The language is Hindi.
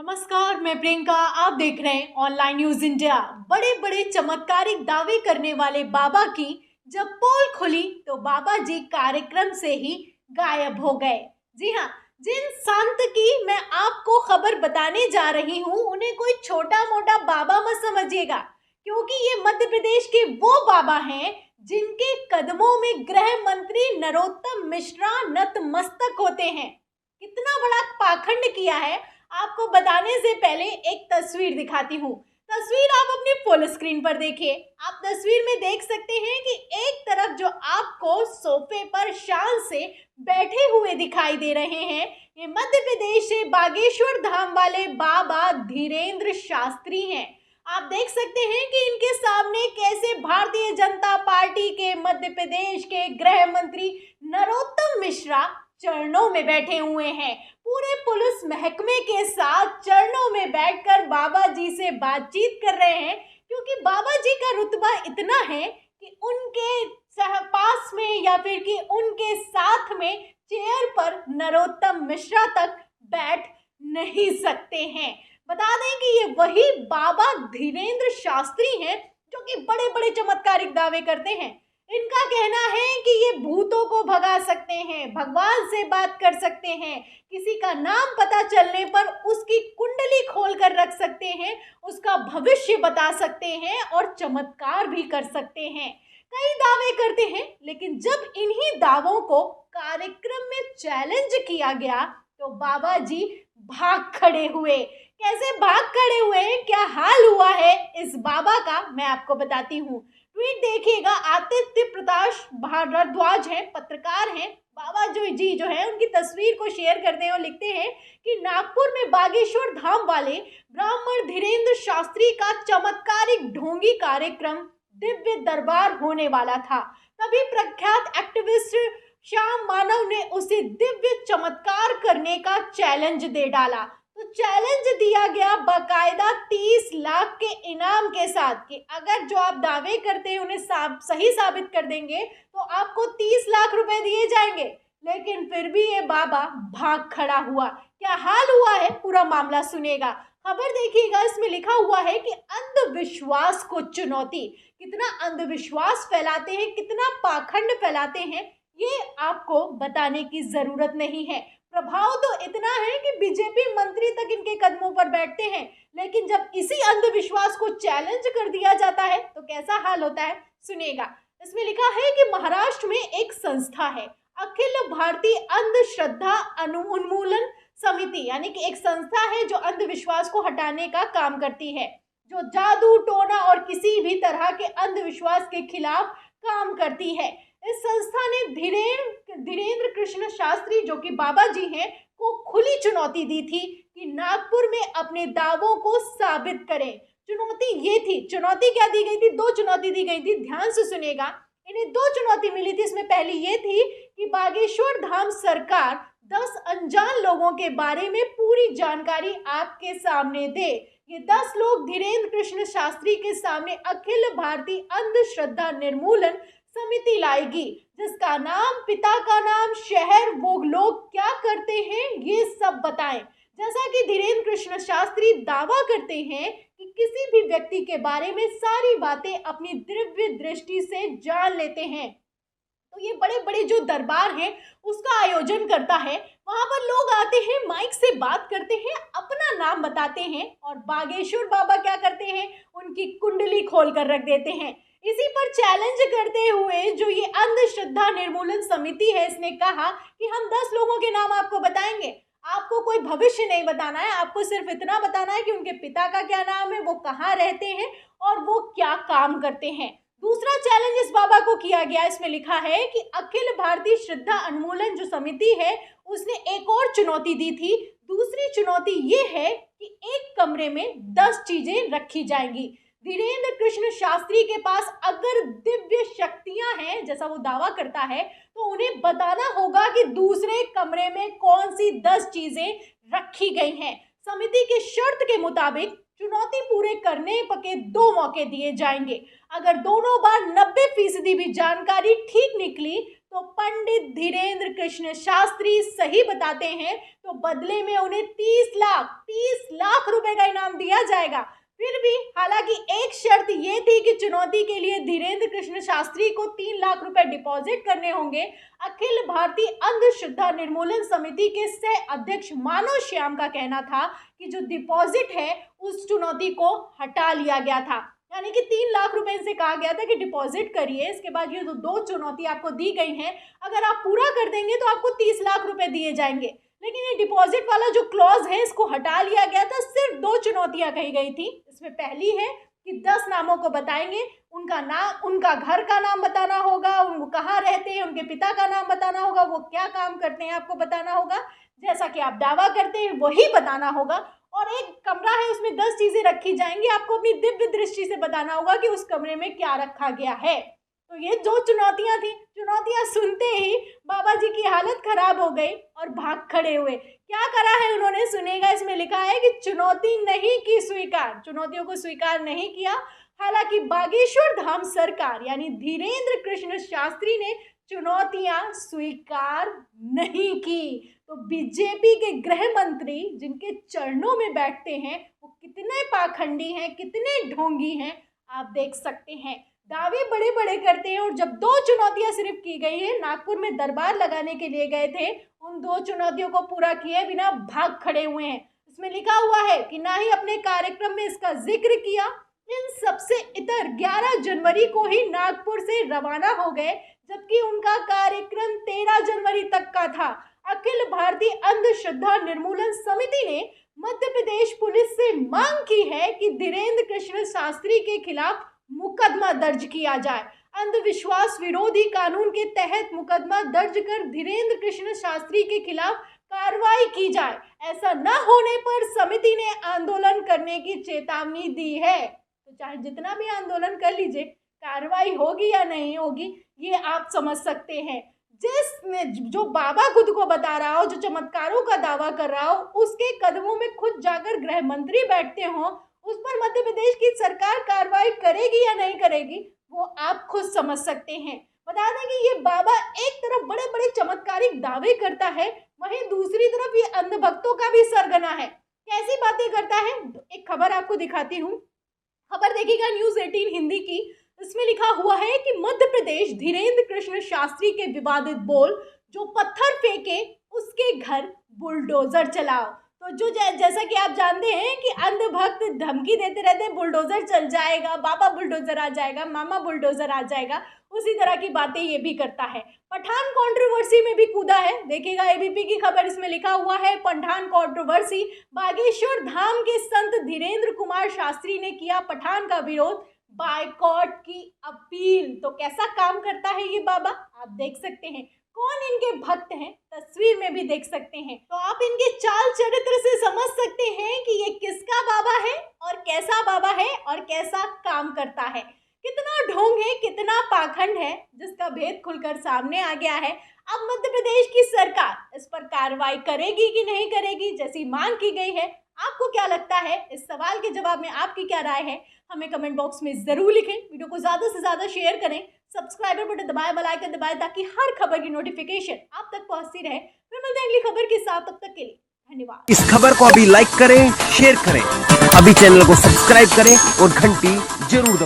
नमस्कार, मैं प्रियंका। आप देख रहे हैं ऑनलाइन न्यूज इंडिया। बड़े बड़े चमत्कारिक दावे करने वाले बाबा की जब पोल खुली तो बाबा जी कार्यक्रम से ही गायब हो गए। जी हाँ, जिन संत की मैं आपको खबर बताने जा रही हूँ उन्हें कोई छोटा मोटा बाबा मत समझिएगा, क्योंकि ये मध्य प्रदेश के वो बाबा हैं जिनके कदमों में गृह मंत्री नरोत्तम मिश्रा नतमस्तक होते हैं। कितना बड़ा पाखंड किया है, आपको बताने से पहले एक तस्वीर दिखाती हूँ। तस्वीर आप अपनी फुल स्क्रीन पर देखिए। आप तस्वीर में देख सकते हैं कि एक तरफ जो आपको सोफे पर शान से बैठे हुए दिखाई दे रहे हैं, ये मध्य प्रदेश से बागेश्वर धाम वाले बाबा धीरेन्द्र शास्त्री हैं। आप देख सकते हैं कि इनके सामने कैसे भारतीय जनता पार्टी के मध्य प्रदेश के गृह मंत्री नरोत्तम मिश्रा चरणों में बैठे हुए हैं। पूरे पुलिस महकमे के साथ चरणों में बैठकर बाबा जी से बातचीत कर रहे हैं, क्योंकि बाबा जी का रुतबा इतना है कि उनके सहपास में या फिर कि उनके साथ में चेयर पर नरोत्तम मिश्रा तक बैठ नहीं सकते हैं। बता दें कि ये वही बाबा धीरेन्द्र शास्त्री हैं जो कि बड़े बड़े चमत्कारिक दावे करते हैं। इनका कहना है कि ये भूतों को भगा सकते हैं, भगवान से बात कर सकते हैं, किसी का नाम पता चलने पर उसकी कुंडली खोल कर रख सकते हैं, उसका भविष्य बता सकते हैं और चमत्कार भी कर सकते हैं। कई दावे करते हैं, लेकिन जब इन्हीं दावों को कार्यक्रम में चैलेंज किया गया तो बाबा जी भाग खड़े हुए। कैसे भाग खड़े हुए हैं, क्या हाल हुआ है इस बाबा का, मैं आपको बताती हूँ। ट्वीट देखिएगा। आदित्य प्रकाश भारद्वाज हैं, पत्रकार हैं। बाबा जो है उनकी तस्वीर को शेयर करते हैं और लिखते हैं कि नागपुर में बागेश्वर धाम वाले ब्राह्मण धीरेन्द्र शास्त्री का चमत्कारिक ढोंगी कार्यक्रम दिव्य दरबार होने वाला था। तभी प्रख्यात एक्टिविस्ट श्याम मानव ने उसे दिव्य चमत्कार करने का चैलेंज दे डाला। तो चैलेंज दिया गया बाकायदा 30 लाख के इनाम के साथ कि अगर जो आप दावे करते हैं उन्हें सही साबित कर देंगे तो आपको 30 लाख रुपए दिए जाएंगे। लेकिन फिर भी ये बाबा भाग खड़ा हुआ। क्या हाल हुआ है, पूरा मामला सुनेगा। खबर देखिएगा, इसमें लिखा हुआ है कि अंधविश्वास को चुनौती। कितना अंधविश्वास फैलाते हैं, कितना पाखंड फैलाते हैं, ये आपको बताने की जरूरत नहीं है। प्रभाव तो इतना है कि बीजेपी मंत्री तक इनके कदमों पर बैठते हैं। लेकिन जब इसी अंधविश्वास को चैलेंज कर दिया जाता है तो कैसा हाल होता है, सुनिएगा। इसमें लिखा है कि महाराष्ट्र में एक संस्था है, अखिल भारतीय अंधश्रद्धा उन्मूलन समिति, यानी कि एक संस्था है जो अंधविश्वास को हटाने का काम करती है, जो जादू टोना और किसी भी तरह के अंधविश्वास के खिलाफ काम करती है। इस संस्था ने धीरेन्द्र कृष्ण शास्त्री जो कि बाबा जी हैं को खुली चुनौती दी थी कि नागपुर में अपने दावों को साबित करें। चुनौती ये थी, चुनौती क्या दी गई थी, 2 चुनौती दी गई थी, ध्यान से सुनेगा। इन्हें 2 चुनौती मिली थी। इसमें पहली ये थी कि बागेश्वर धाम सरकार 10 अनजान लोगों के बारे में पूरी जानकारी आपके सामने दे। ये 10 लोग धीरेन्द्र कृष्ण शास्त्री के सामने अखिल भारतीय अंधश्रद्धा निर्मूलन समिति लाएगी, जिसका नाम, पिता का नाम, शहर, वो लोग क्या करते हैं, ये सब बताएं। जैसा कि धीरेन्द्र कृष्ण शास्त्री दावा करते हैं कि किसी भी व्यक्ति के बारे में सारी बातें अपनी दिव्य दृष्टि से जान लेते हैं। तो ये बड़े बड़े जो दरबार हैं उसका आयोजन करता है, वहां पर लोग आते हैं, माइक से बात करते हैं, अपना नाम बताते हैं और बागेश्वर बाबा क्या करते हैं, उनकी कुंडली खोल कर रख देते हैं। इसी पर चैलेंज करते हुए जो ये अंधश्रद्धा निर्मूलन समिति है, इसने कहा कि हम 10 लोगों के नाम आपको बताएंगे, आपको कोई भविष्य नहीं बताना है, आपको सिर्फ इतना बताना है कि उनके पिता का क्या नाम है, वो कहाँ रहते हैं और वो क्या काम करते हैं। दूसरा चैलेंज इस बाबा को किया गया, इसमें लिखा है कि अखिल भारतीय श्रद्धा उन्मूलन जो समिति है उसने एक और चुनौती दी थी। दूसरी चुनौती ये है कि एक कमरे में 10 चीजें रखी जाएंगी। धीरेन्द्र कृष्ण शास्त्री के पास अगर दिव्य शक्तियां हैं, जैसा वो दावा करता है, तो उन्हें बताना होगा कि दूसरे कमरे में कौन सी 10 चीजें रखी गई हैं। समिति के शर्त के मुताबिक चुनौती पूरे करने के 2 मौके दिए जाएंगे। अगर दोनों बार 90% भी जानकारी ठीक निकली तो पंडित धीरेन्द्र कृष्ण शास्त्री सही बताते हैं तो बदले में उन्हें 30 लाख लाख रुपए का इनाम दिया जाएगा। फिर भी हालांकि एक शर्त ये थी कि चुनौती के लिए धीरेन्द्र कृष्ण शास्त्री को 3 लाख रुपए डिपॉजिट करने होंगे। अखिल भारतीय अंधश्रद्धा निर्मूलन समिति के सह अध्यक्ष मानव श्याम का कहना था कि जो डिपॉजिट है उस चुनौती को हटा लिया गया था, यानी कि 3 लाख रुपए से कहा गया था कि डिपॉजिट करिए, इसके बाद ये दो चुनौती आपको दी गई हैं, अगर आप पूरा कर देंगे तो आपको 30 लाख रुपए दिए जाएंगे। लेकिन ये डिपॉजिट वाला जो क्लॉज है इसको हटा लिया गया था। सिर्फ 2 चुनौतियां कही गई थी। इसमें पहली है कि 10 नामों को बताएंगे, उनका नाम, उनका घर का नाम बताना होगा, उनको कहाँ रहते हैं, उनके पिता का नाम बताना होगा, वो क्या काम करते हैं आपको बताना होगा, जैसा कि आप दावा करते हैं वही बताना होगा। और एक कमरा है उसमें 10 चीजें रखी जाएंगी, आपको अपनी दिव्य दृष्टि से बताना होगा कि उस कमरे में क्या रखा गया है। तो ये जो चुनौतियां थी, चुनौतियां सुनते ही बाबा जी की हालत खराब हो गई और भाग खड़े हुए। क्या करा है उन्होंने, सुनेगा। इसमें लिखा है कि चुनौती नहीं की स्वीकार, चुनौतियों को स्वीकार नहीं किया। हालांकि बागेश्वर धाम सरकार यानी धीरेन्द्र कृष्ण शास्त्री ने चुनौतियां स्वीकार नहीं की। तो बीजेपी के गृह मंत्री जिनके चरणों में बैठते हैं वो कितने पाखंडी हैं, कितने ढोंगी हैं, आप देख सकते हैं। दावे बड़े बड़े करते हैं और जब 2 चुनौतियां सिर्फ की गई है, नागपुर में दरबार लगाने के लिए गए थे, उन 2 चुनौतियों को पूरा किए बिना भाग खड़े हुए हैं। इसमें लिखा हुआ है कि ना ही अपने कार्यक्रम में इसका जिक्र किया। इन सबसे इतर 11 जनवरी को ही नागपुर से रवाना हो गए, जबकि उनका कार्यक्रम 13 जनवरी तक का था। अखिल भारतीय अंधश्रद्धा निर्मूलन समिति ने मध्य प्रदेश पुलिस से मांग की है कि धीरेन्द्र कृष्ण शास्त्री के खिलाफ मुकदमा दर्ज किया जाए। अंधविश्वास विरोधी कानून के तहत मुकदमा दर्ज कर धीरेन्द्र कृष्ण शास्त्री के खिलाफ कार्रवाई की जाए। ऐसा न होने पर समिति ने आंदोलन करने की चेतावनी दी है। तो चाहे जितना भी आंदोलन कर लीजिए, कार्रवाई होगी या नहीं होगी ये आप समझ सकते हैं। जो बाबा खुद को बता रहा हो, जो चमत्कारों का दावा कर रहा हो, उसके कदमों में खुद जाकर गृह मंत्री बैठते हो, उस पर मध्य प्रदेश की सरकार कार्रवाई करेगी या नहीं करेगी वो आप खुद समझ सकते हैं। बता दें कि ये बाबा एक तरफ बड़े बड़े चमत्कारिक दावे करता है, वहीं दूसरी तरफ ये अंधभक्तों का भी सरगना है। कैसी बातें करता है, एक खबर आपको दिखाती हूँ। खबर देखिएगा न्यूज़ 18 हिंदी की। इसमें लिखा हुआ है कि मध्य प्रदेश धीरेन्द्र कृष्ण शास्त्री के विवादित बोल, जो पत्थर फेंके उसके घर बुलडोजर चलाओ। तो जो जैसा कि आप जानते हैं कि अंधभक्त धमकी देते रहते हैं, बुलडोजर चल जाएगा, बाबा बुलडोजर आ जाएगा, मामा बुलडोजर आ जाएगा, उसी तरह की बातें ये भी करता है। पठान कंट्रोवर्सी में भी कूदा है। देखिएगा एबीपी की खबर, इसमें लिखा हुआ है पठान कंट्रोवर्सी, बागेश्वर धाम के संत धीरेन्द्र कुमार शास्त्री ने किया पठान का विरोध, बायकॉट की अपील। तो कैसा काम करता है ये बाबा, आप देख सकते हैं। कौन इनके भक्त हैं, तस्वीर में भी देख सकते हैं। तो आप इनके चाल चरित्र से समझ सकते हैं कि ये किसका बाबा है और कैसा बाबा है और कैसा काम करता है। कितना ढोंग है, कितना पाखंड है, जिसका भेद खुलकर सामने आ गया है। अब मध्य प्रदेश की सरकार इस पर कार्रवाई करेगी कि नहीं करेगी, जैसी मांग की गई है। आपको क्या लगता है, इस सवाल के जवाब में आपकी क्या राय है, हमें कमेंट बॉक्स में जरूर लिखें। वीडियो को ज्यादा से ज्यादा शेयर करें, सब्सक्राइबर बटन दबाएं, बेल आइकन दबाएं, ताकि हर खबर की नोटिफिकेशन आप तक पहुंचती रहे। फिर मिलते हैं अगली खबर के साथ, तब तक के लिए धन्यवाद। इस खबर को अभी लाइक करें, शेयर करें, अभी चैनल को सब्सक्राइब करें और घंटी जरूर दबाएं।